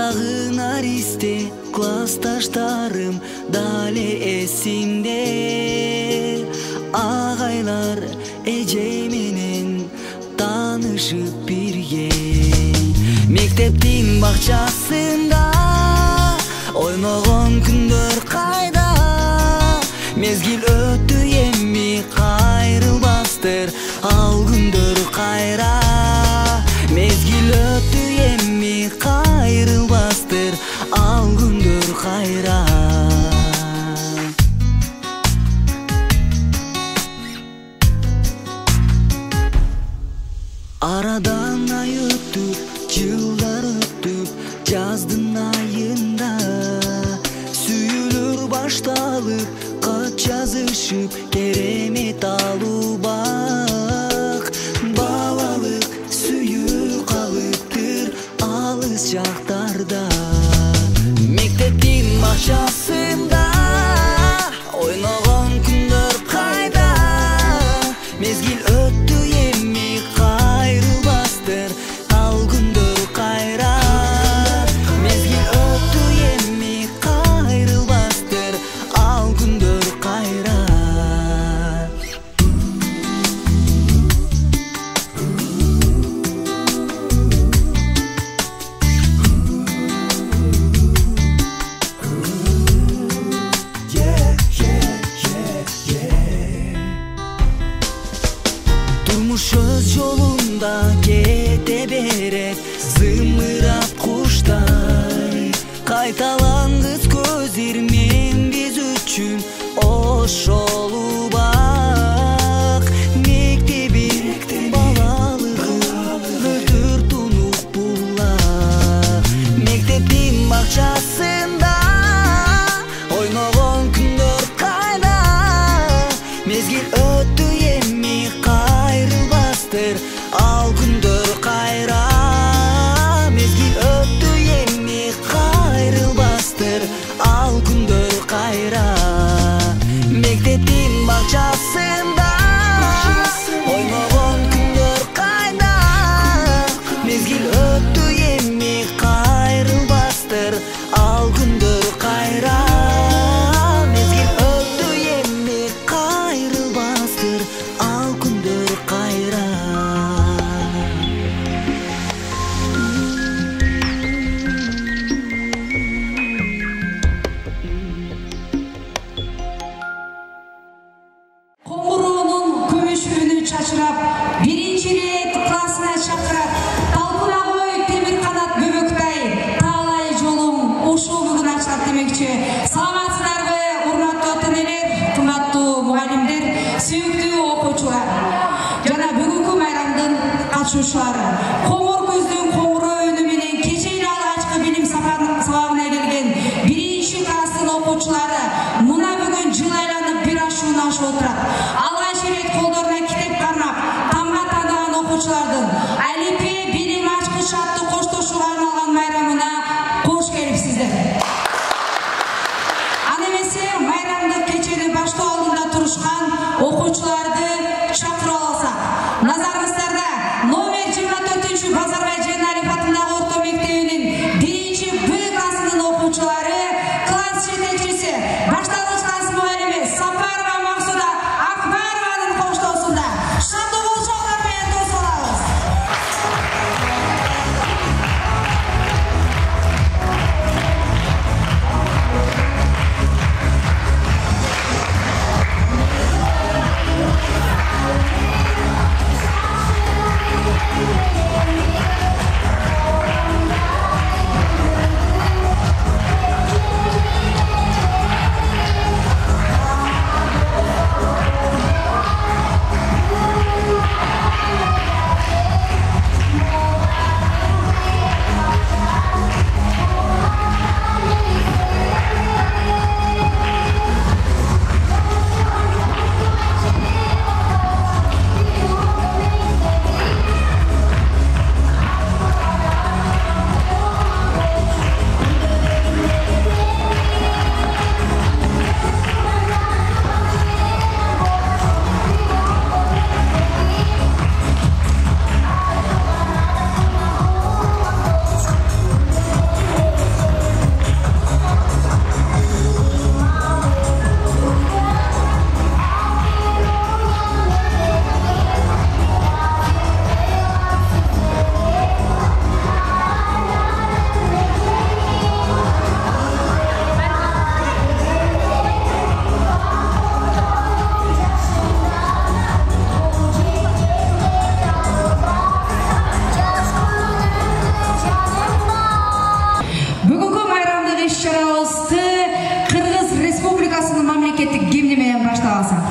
Дагы наристе классташтарым дале эсимде. Агайлар эжей менен таанышып бирген. Мектептин бакчасында ойногон күндөр кайда. Мезгил өттү эми кайрылбастыр ал күндөр кайра. Мезгил өттү эми кайрылбастыр ал күндөр кайра. Арадан ай өтүп, жылдар өтүп, жаздын айында сүйүлүр башталып, кат жазышып, керемет алубак. Балалык сүйүү калыптыр алыс жактарда. Мектептин бакчасында ойногон күндөр кайда. Мезгил өттү эми кайрылбастыр ал күндөр кайра. Мезгил өттү эми кайрылбастыр ал күндөр кайра. Турмуш өз жолунда кете берет, зымырап куштай. Кайталангыс көз ирмен биз үчүн ошол убак. Мектебин балалыгын өтөр тунук булак. Мектептин бакчасында ойногон күндөр кайда. Мезгил өттү эми кайрылбастыр ал күндөр кайра. Мезгил өттү эми кайрылбастыр ал күндөр кайра. Мектептин бакчасында ойногон күндөр кайда. Мезгил өттү эми кайрылбастыр ал күндөр кайра. Мезгил өттү эми кайрылбастыр ал күндөр кайра. Коңгуроонун күмүш үнү чачырап, биринчи рет классына чакырат. Талпына кой темир канат бөбөктай, таалай жолуң ушул бүгүн ачылат демекчи. Саламатсыздарбы, урматтуу ата-энелер, кымбаттуу мугалимдер, сүйүктүү окуучулар жана бүгүнкү майрамдын катышуучулары. Коңгур көздүн коңгуроо үнү менен кечене алгачкы билим сабагына келген биринчи класстын окуучулары мына бүгүн жыл айланып бир ашууну ашып отурат. Алгач рет колдоруна китеп кармап, тамга тандаган окуучулардын алипе билим ачкыч аттуу коштошууга арналган майрамына кош келипсиздер. Аны эмесе майрамдык кечени баштоо алдында турушкан окуучуларды чакырып алсак. Назарыңыздарда номер 24 Базарбай Жээналиев атындагы орто мектебинин 1-Б классынын окуучулары, класс жетекчиси иш-чарабызды Кыргыз Республикасынын мамлекеттик гимни менен баштабасак.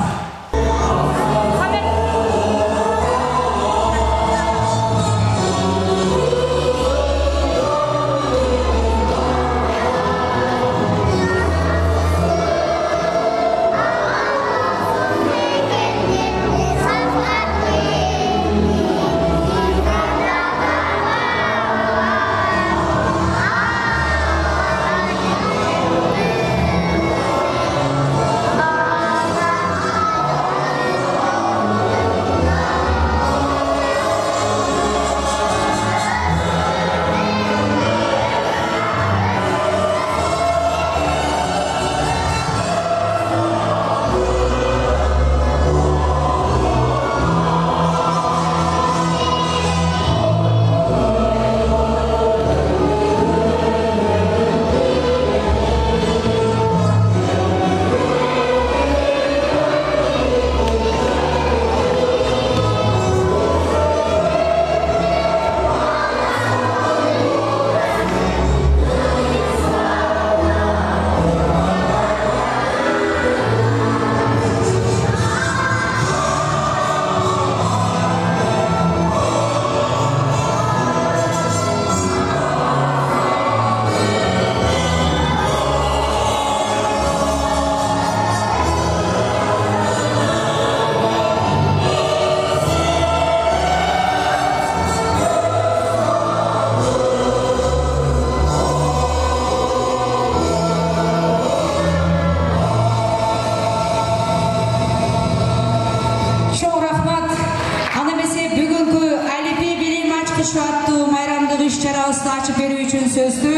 Ачып берүү үчүн сөздү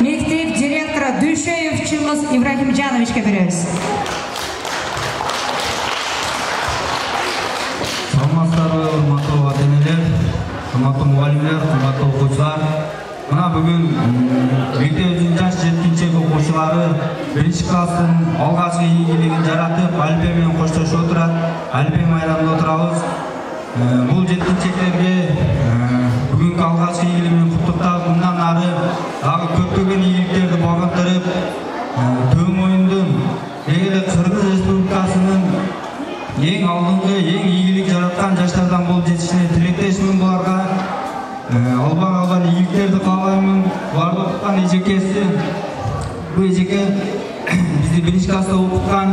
мектеп директору Дүйшөев Чыңгыз Ибрахимжановичке беребиз. Саламатсыздарбы, урматтуу ата-энелер, урматтуу мугалимдер, урматтуу окуучулар. Мына бүгүн мектебибиздин жаш 7-сынып окуучулары 1-класстын алгачкы ийгилигин жаратып, Алипе менен коштошуп отурат. Алипе майрамында отурабыз. Бул жеткинчектерге бүгүнкү алгачкы ийгилик менен куттуктап, мындан ары дагы көптөгөн ийгиликтерди багыттырып, Төө Моюндун эле Кыргыз Республикасынын эң алдыңкы, эң ийгилик жараткан жаштардан болуп жетишине тилектешмин. Буларга албан ийгиликтерди каалаймын. Буларды окуткан эжекеси, бул эжеке бизди 1-класста окуткан,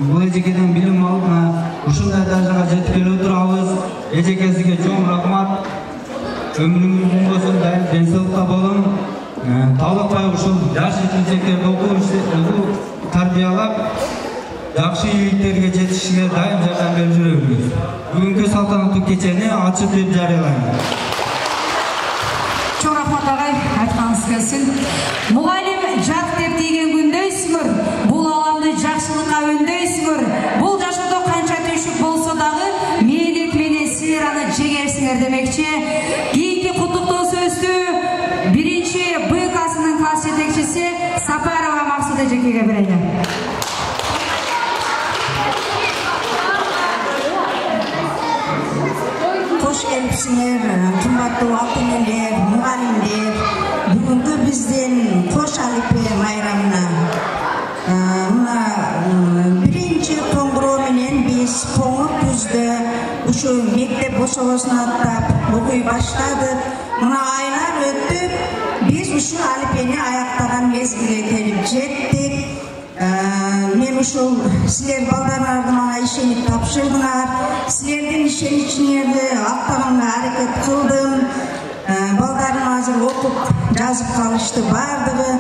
бул эжекеден билим алып, ушундай даражага жетип келе отурабыз. Эжекесиге чоң рахмат. Ömrümüz uzun, ден соолукта болун. Талыкпай ушул жаш жеткинчектерди окуп, тарбиялап, жакшы ийгиликтерге жетишиге дайым жардам берип жүрөбүз. Бүгүнкү салтанаттуу кечени ачып деп жарыялайм. Чоң рахмат агай, айтканыңыз келсин. Мугалим жак деп тийген күндөйсүңөр, бул аламды жакшылыкка өндөйсүңөр. Бул жашоодо канча түйшүк болсо дагы мээнет менен силер аны жегерсиңер демекчи. Кийинки куттуктоо сөздү 1-Б классынын класс жетекчиси Сапарова Максут эжекеге берели. Hoş gelipsиңер, кымбаттуу ата-энелер, мугалимдер. Бүгүнкү биздин кош Алипе майрамына мына 1-чи коңгуроо менен биз коңур күздө ушу мектеп бошобосун аттап окуй баштадык. Мына айлар өтүп, биз ушу Алипени аяктаган мезгилге келип жеттик. Мен ушул силер балдарыңарды мага ишенип тапшырдыңар. Силердин ишеничиңерди актаганга аракет кылдым. Балдарым азыр окуп жазып калышты бардыгы.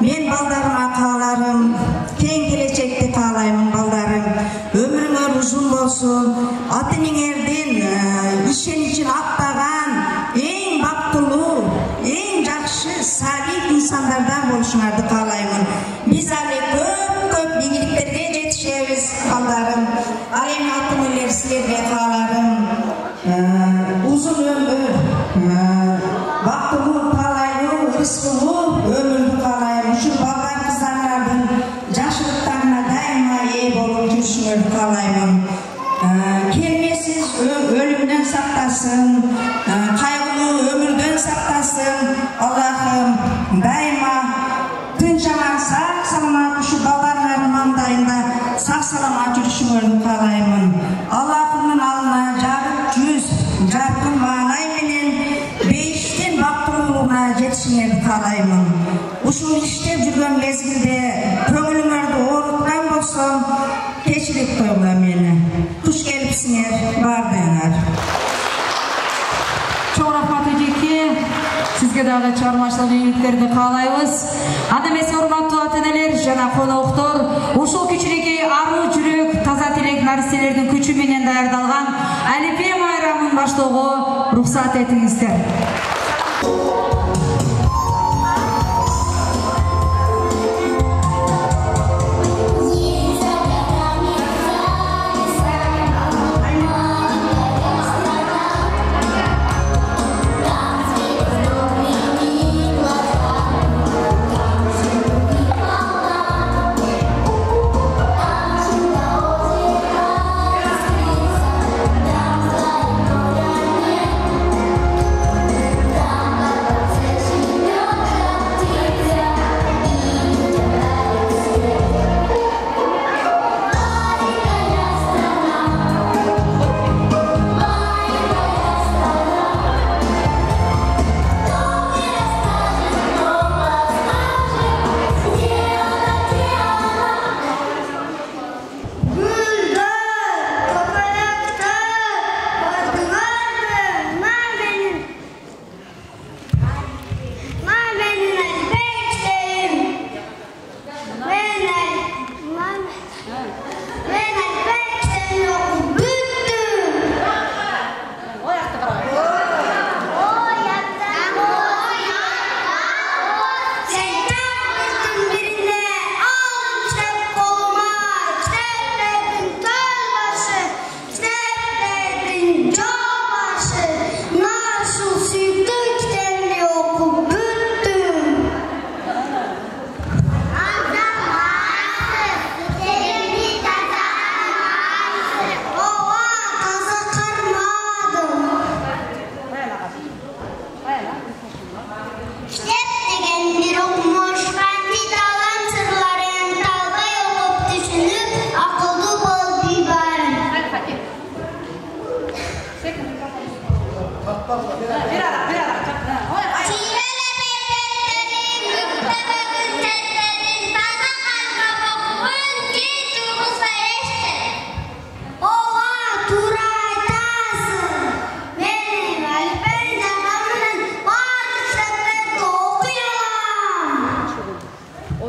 Мен балдарыма кааларым, кең келечекти каалаймын балдарым. Өмүрүңөр узун болсун. Ата-энеңердин ишеничин актаган эң бактылуу, эң жакшы, салих инсандардан болушуңарды каалаймын. Биз али көп ийгиликтерге жетишебиз балдарым. Ал эми ата-энелер силерге кааларым узун өмүр, бактылуу, талайлуу, рызкылуу өмүрдү каалайм. Ушу балдар кыздарыңардын жакшылыктарына дайыма ээ болуп жүрүшүңөрдү каалаймын. Келмесиз өлүмдөн сактасын, кайгылуу өмүрдөн сактасын. Аллахым дайыма тынч аман ушул иштеп жүргөн мезгилде көңүлүңөрдү ооруткан болсом кечирип койгула мени. Куш келипсиңер баардыгыңар. Чоң рахмат эжеке. Сизге дагы чыгармачылык ийгиликтерди каалайбыз. Анда эмесе урматтуу ата-энелер жана коноктор, ушул кичинекей аруу жүрөк, таза тилек наристелердин күчү менен даярдалган Алипе майрамын баштоого уруксат этиңиздер. Bir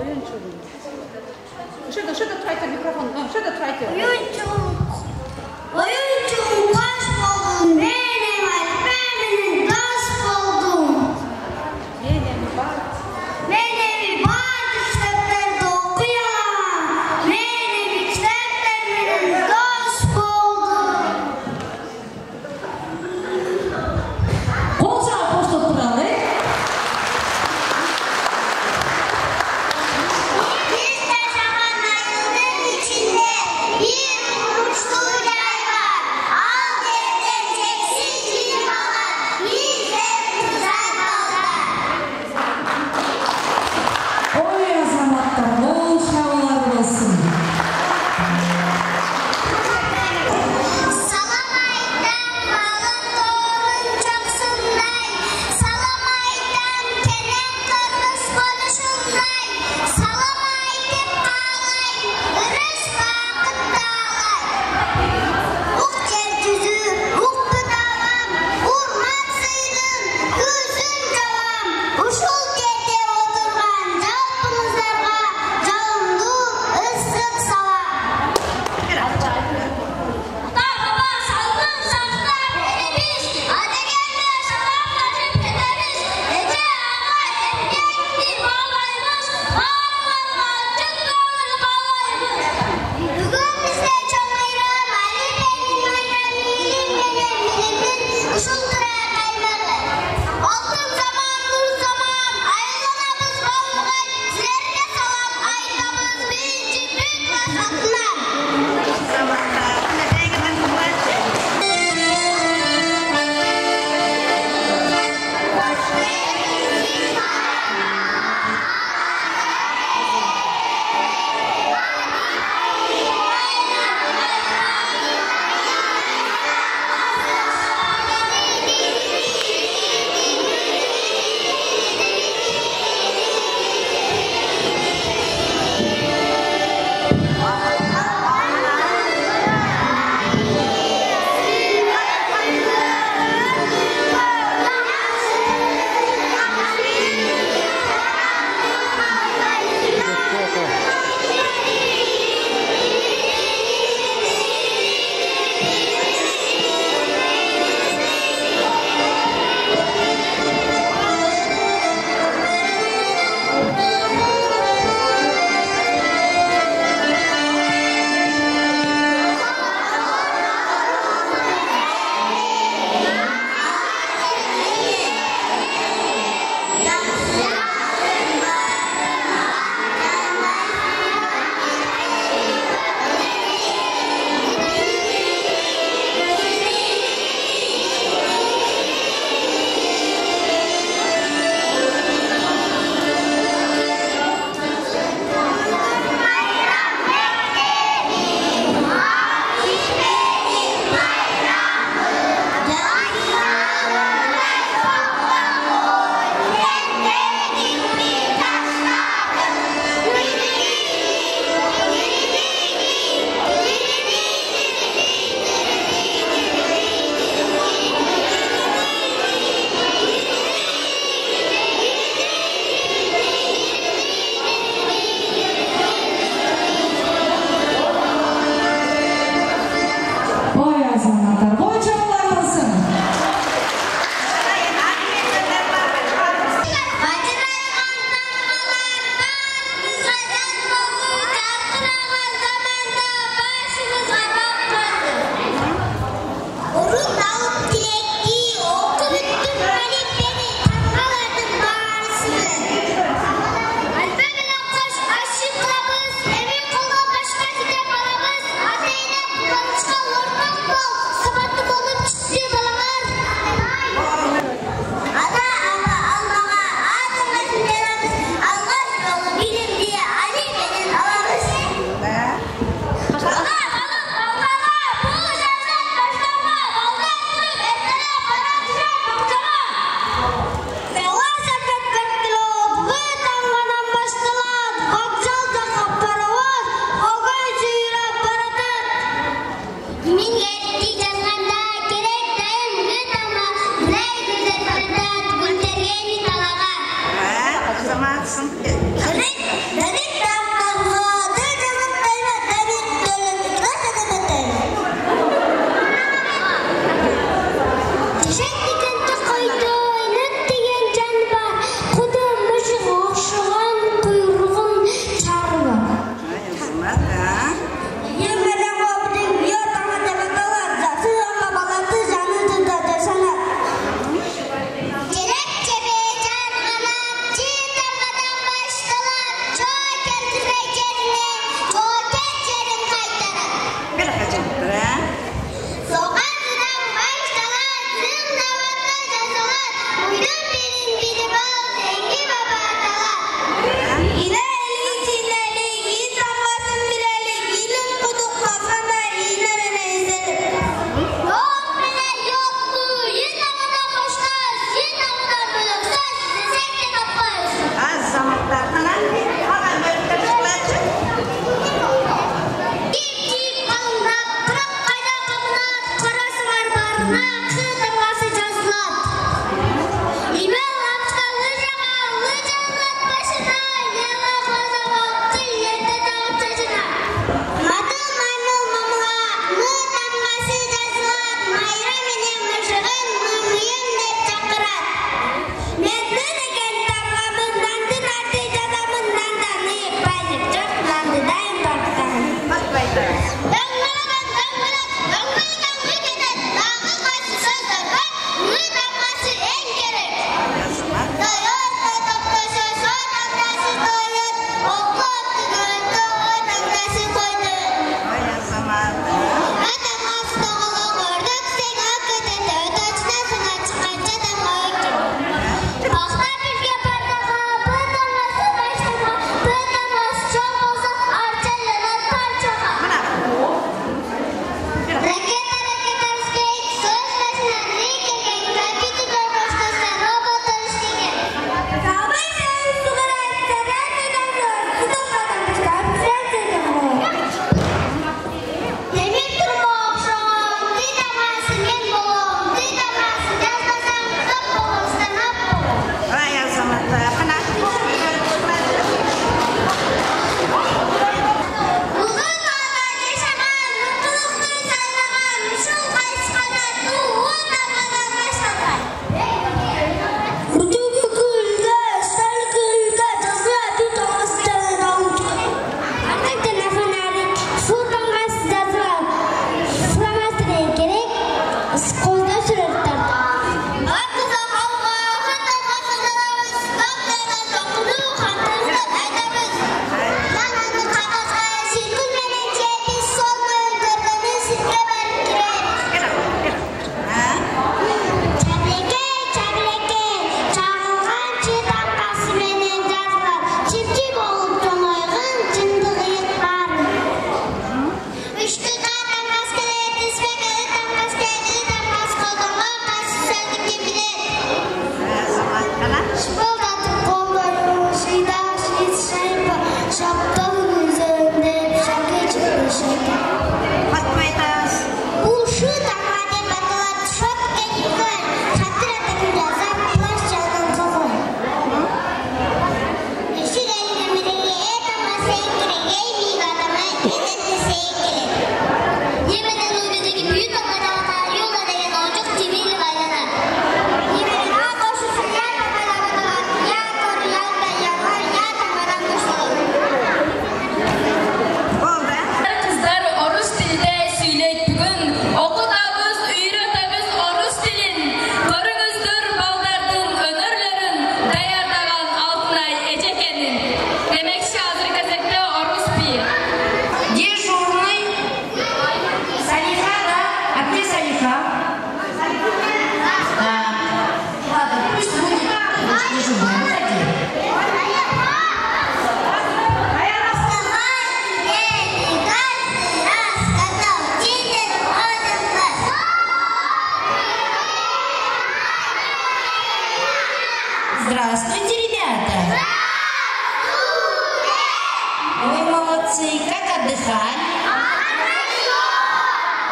молодцы. Как отдыхали?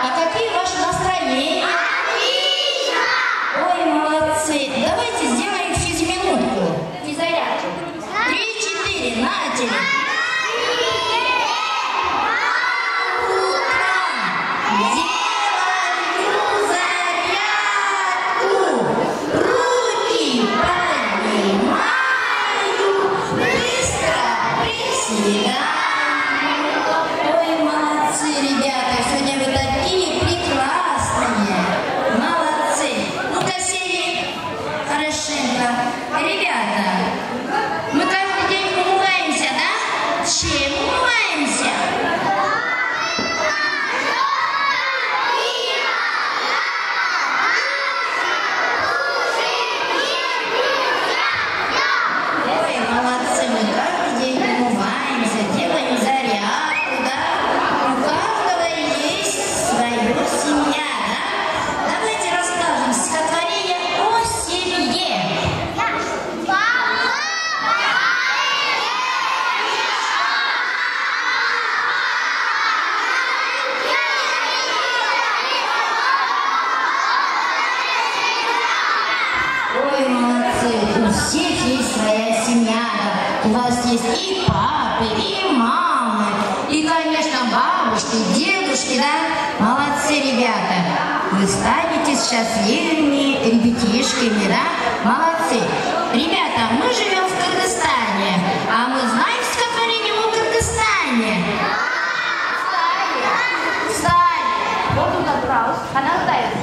А какие ваши настроения? Ой, молодцы. Давайте сделаем физминутку. Физзарядку. 3-4, на тебе. Ой, молодцы, ребята, сегодня вы такие прекрасные. Молодцы. Ну-ка, сели хорошенько. Ребята, мы каждый день умываемся, да? Чем умываемся? Ой, молодцы, мы каждый день умываемся, делаем зарядку, да? У каждого есть своя семья, да? Давайте расскажем стихотворение о семье. Ой, молодцы, у всех есть своя семья, да? У вас есть и папы, и мамы, и, конечно, бабушки, дедушки, да? Молодцы, ребята. Вы станете счастливыми ребятишками, да? Молодцы. Ребята, мы живем в Кыргызстане, а мы знаем стихотворение о Кыргызстане? Сталь. Вот тут отправилась. Она знает.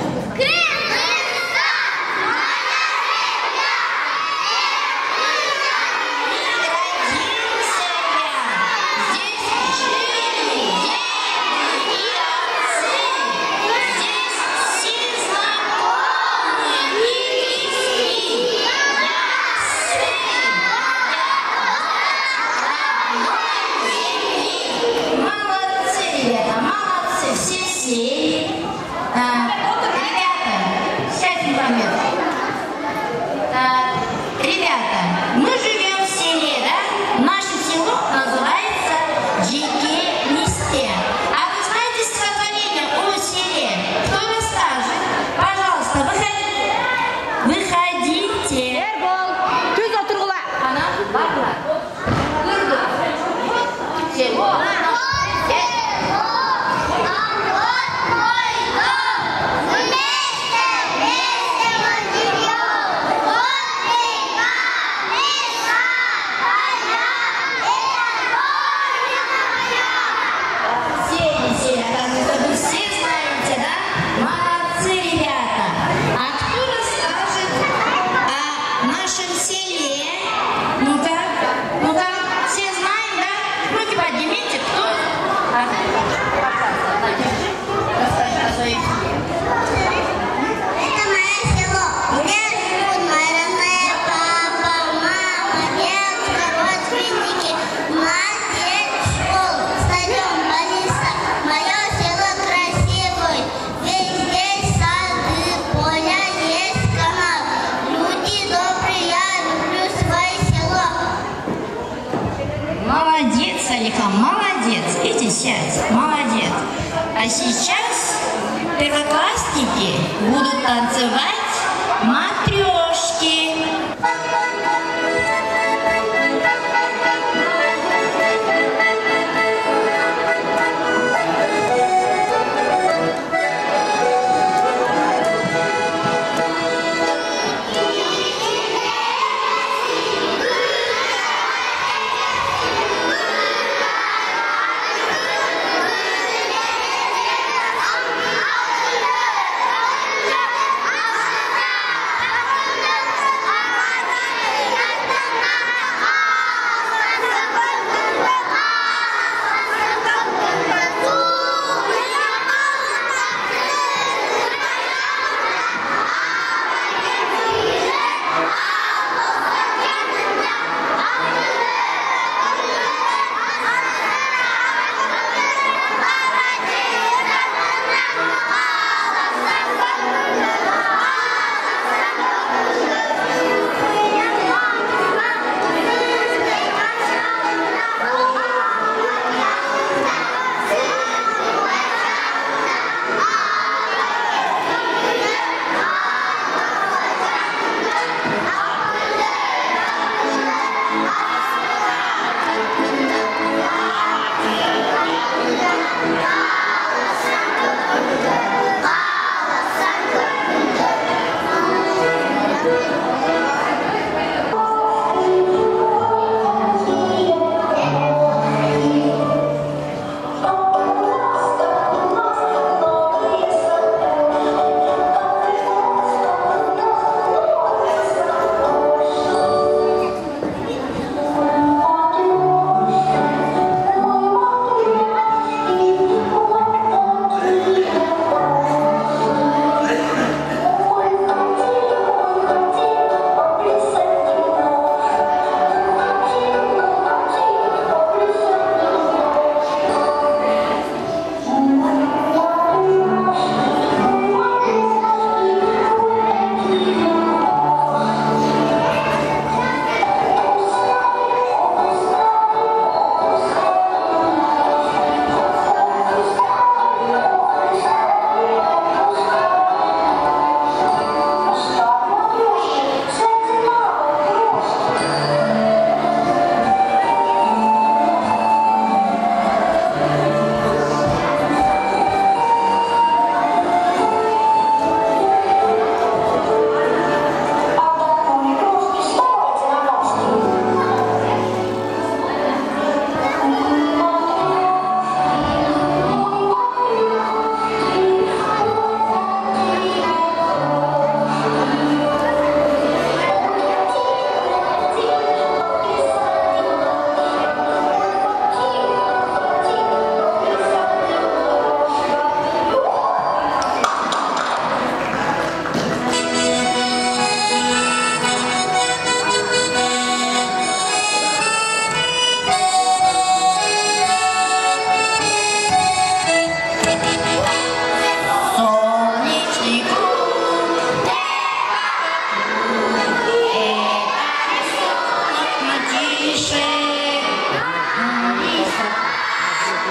Молодец, иди сядь, молодец. А сейчас первоклассники будут танцевать матрешки. Yeah.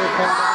Давай.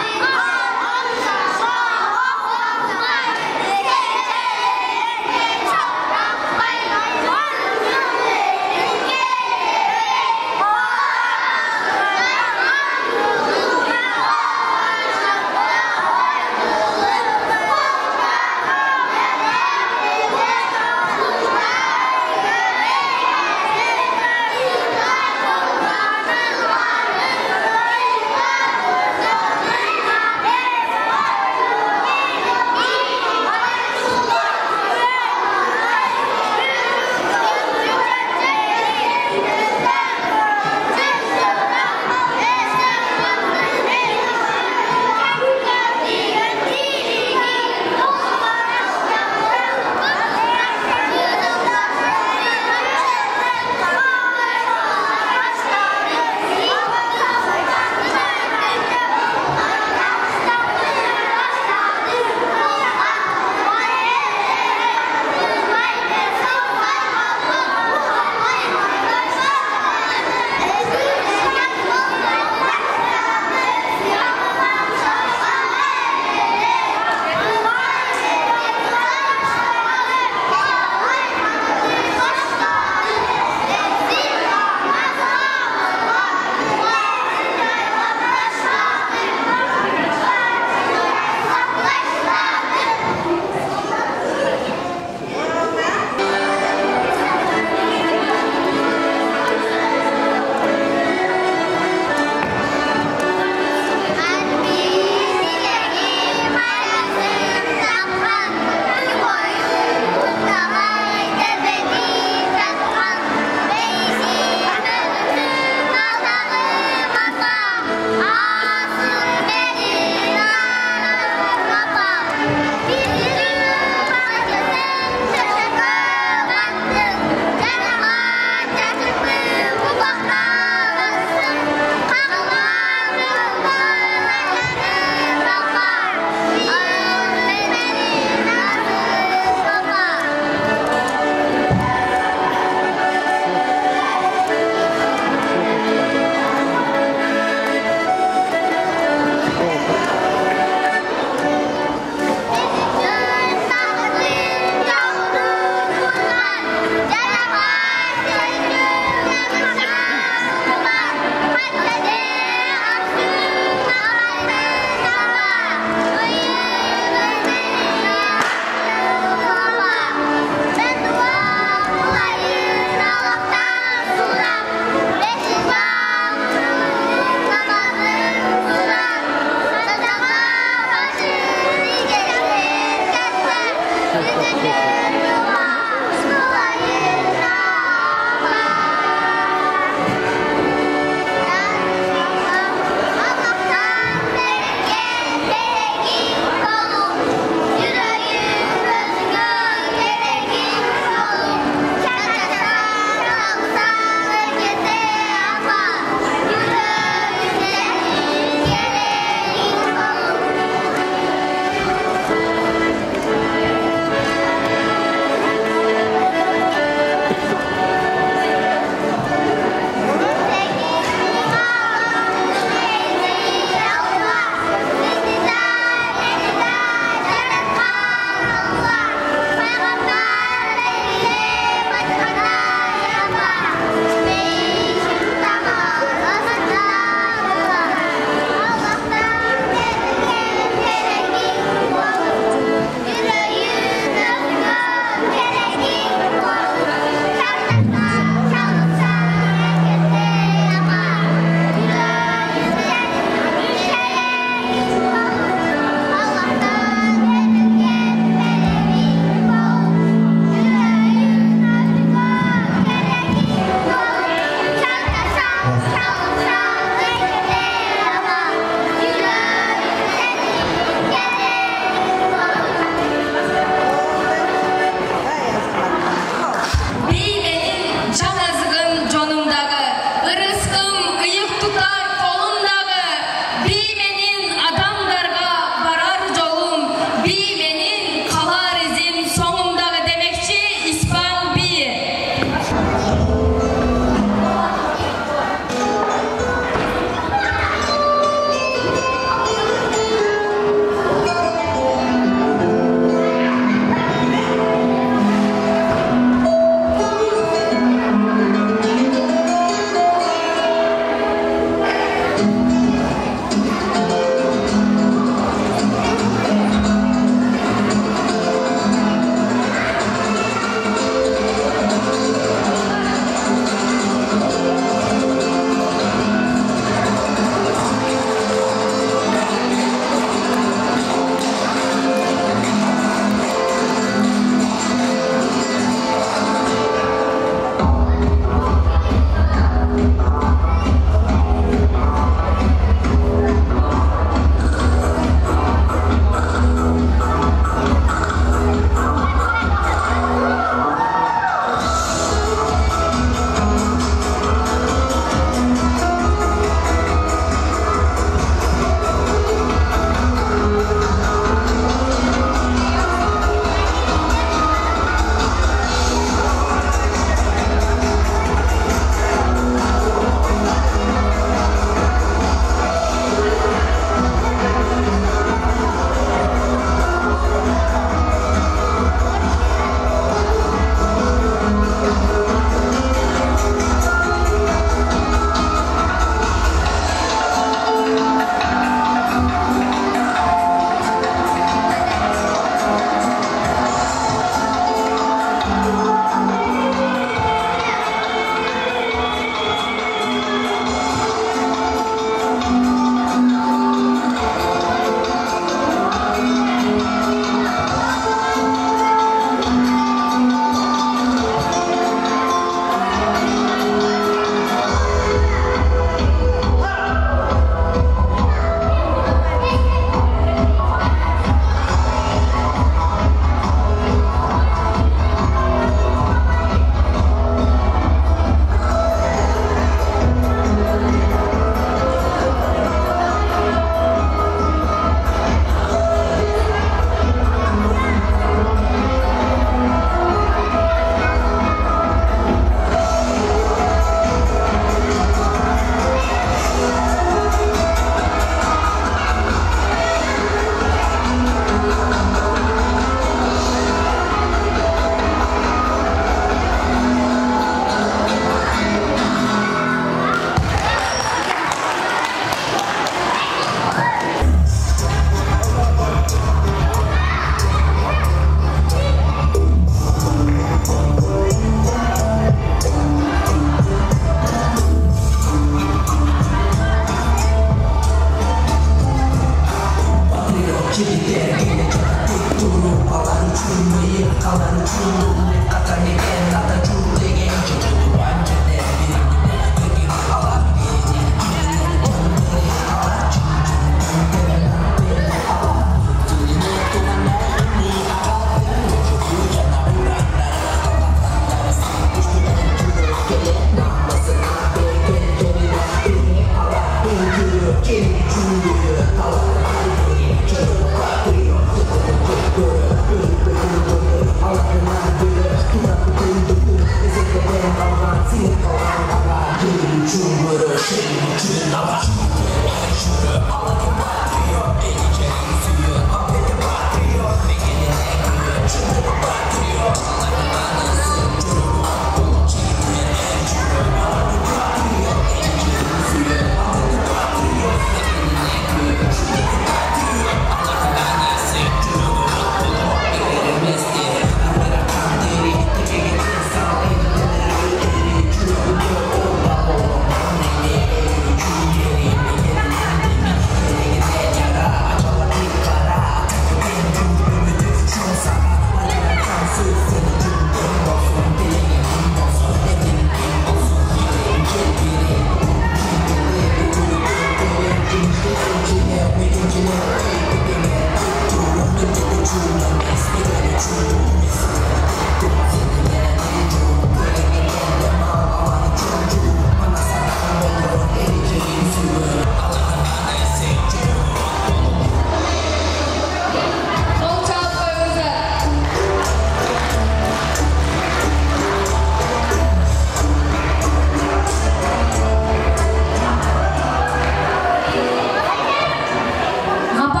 Ғапа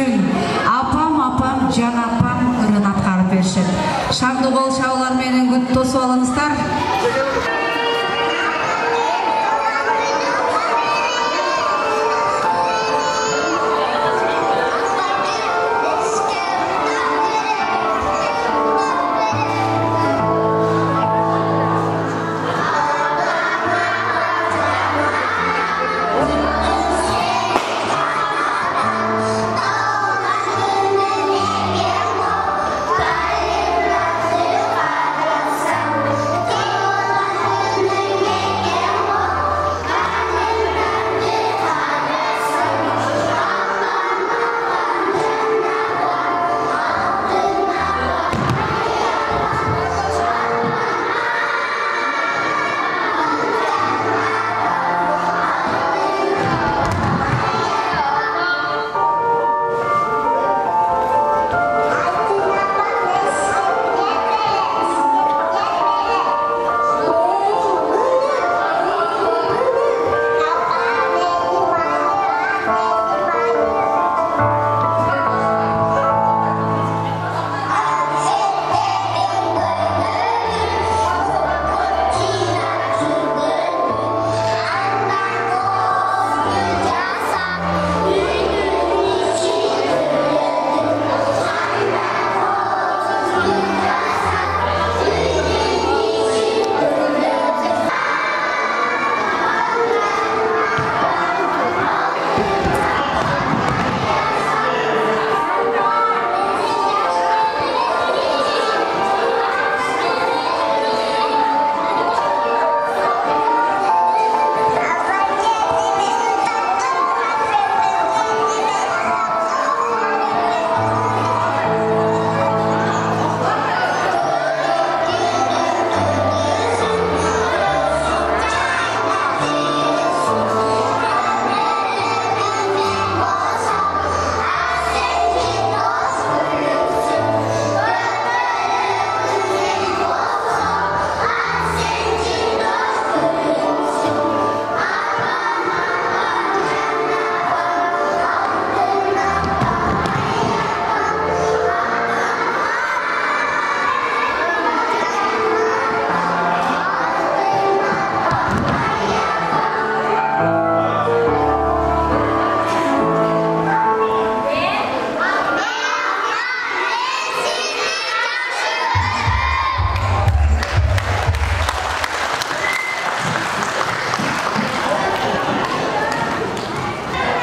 үчүн апам жан апам ырын аткарып беришет. Шамды кол чабуулар менен күт тосуп алыңыздар.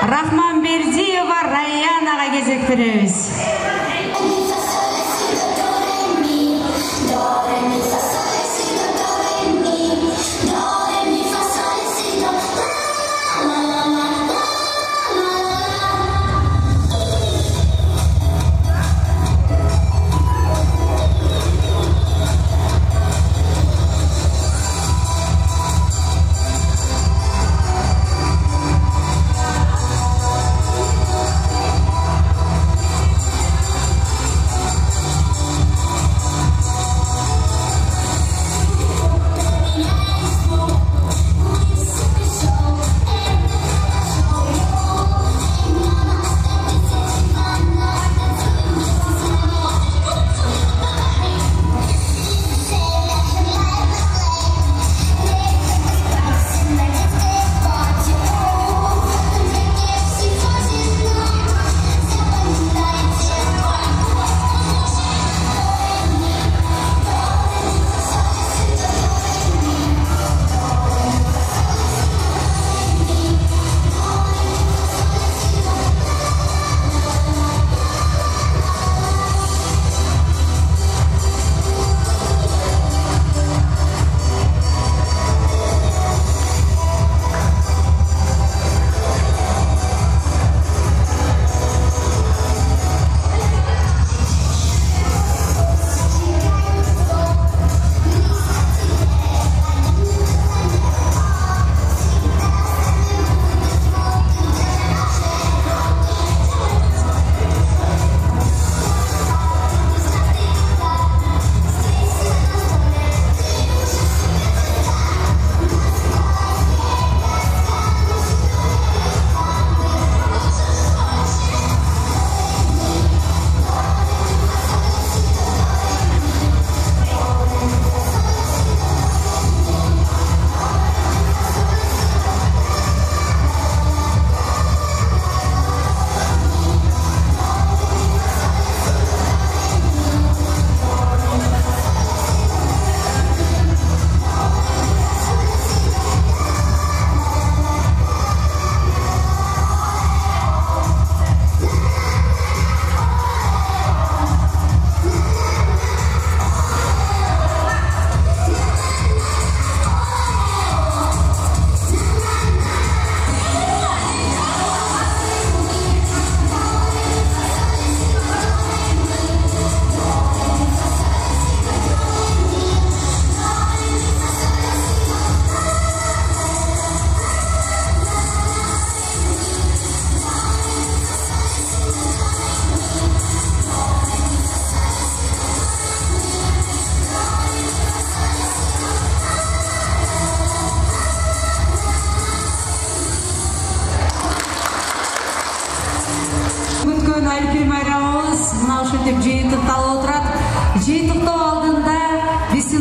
Рахманбердиева Раянаға кезек береміз.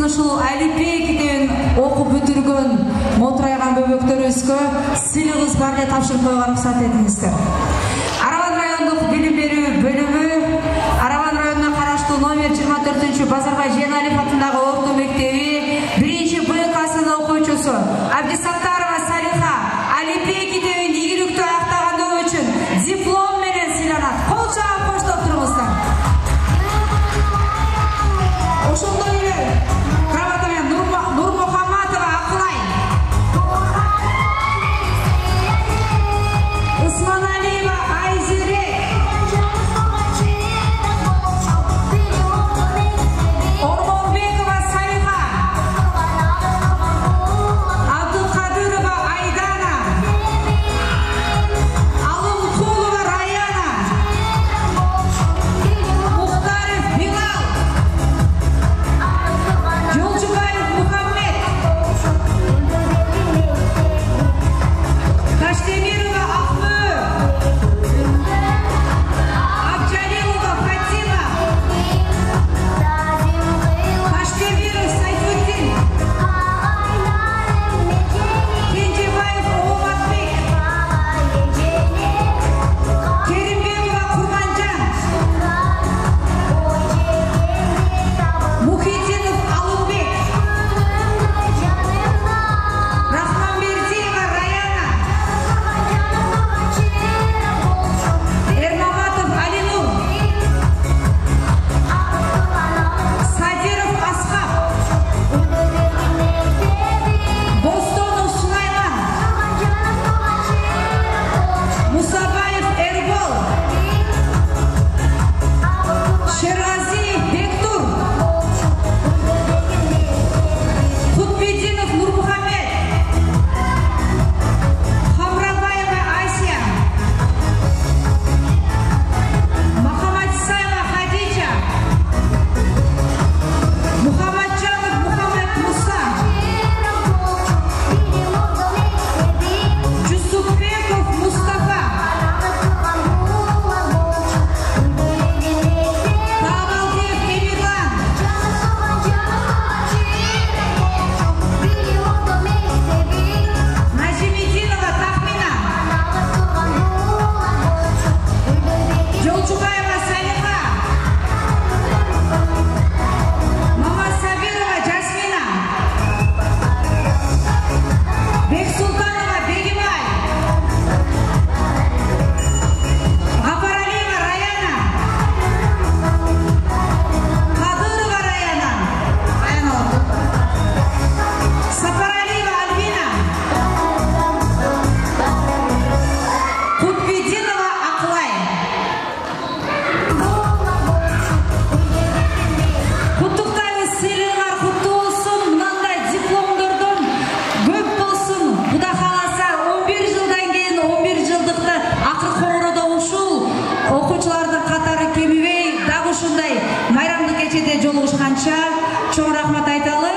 ушул алифбей китебин окуп бүтүргөн мотурайган бөбөктөрүбүзгө сыйлыгыбыз бар деп тапшырып коюуга уруксат этиңиздер. Арабан райондук билим берүү бөлүмү Арабан районуна караштуу номер 24 Базарбай Жээналиев атындагы орто мектеби 1-Б классынын окуучусу Абдисаттарова Салиха алифбей китебин ийгиликтүү аяктагандыгы үчүн диплом менен сыйланат. Кол чаап коштоп туруңуздар. Ошондой эле грамота менен Нурмухамматова Акылай, Усманалиева Айзере, Ормонбекова Салиха, Абдулкадырова Айдана, Алымкулова Раяна, Мухтаров Билал, Жолчубаев Мухаммед, Таштемирова Акмы, Абджалилова Фатима, Таштемиров Сайфуддин, Кенжебаев Оматбек, Керимбекова Курманжан, Мухиддинов Алымбек, Рахманбердиева Раяна, Эрмаматов Алинур, Садиров Асхаб, Бостонов Сулайман, Мусабаев Эрбол, Шеразиев Бектур, Кутбединов Нурмухаммед, Хамрабаева Асия, Махамадисаева Хадижа, Мухаммаджанов Мухаммед Муса, Жусупбеков Мустафа, Табалдиев Эмирлан, Назимиддинова Тахмина, Жолчубаева Салиха, Мамасабирова Жасмина, Бексултанова Бегимай, Гапаралиева Раяна, Кадырова Раяна, Сапаралиева Альбина, Кутбединова Акылай. Куттуктайбыз, сыйлыгыңар куттуу болсун. Мынандай дипломдордон көп болсун. Кудай кааласа 11 жылдан кийин 11 жылдыкты акыркы ороодо ушул окуучулардын катары кемибей, дагы ушундай майрамдык кечеде жолугушканча чоң рахмат айталы.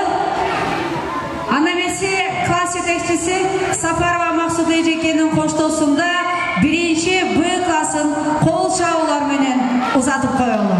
Анда эмесе класс жетекчиси Сапарова Максут эжекенин коштоосунда 1-Б классын кол чабуулар менен узатып коелу.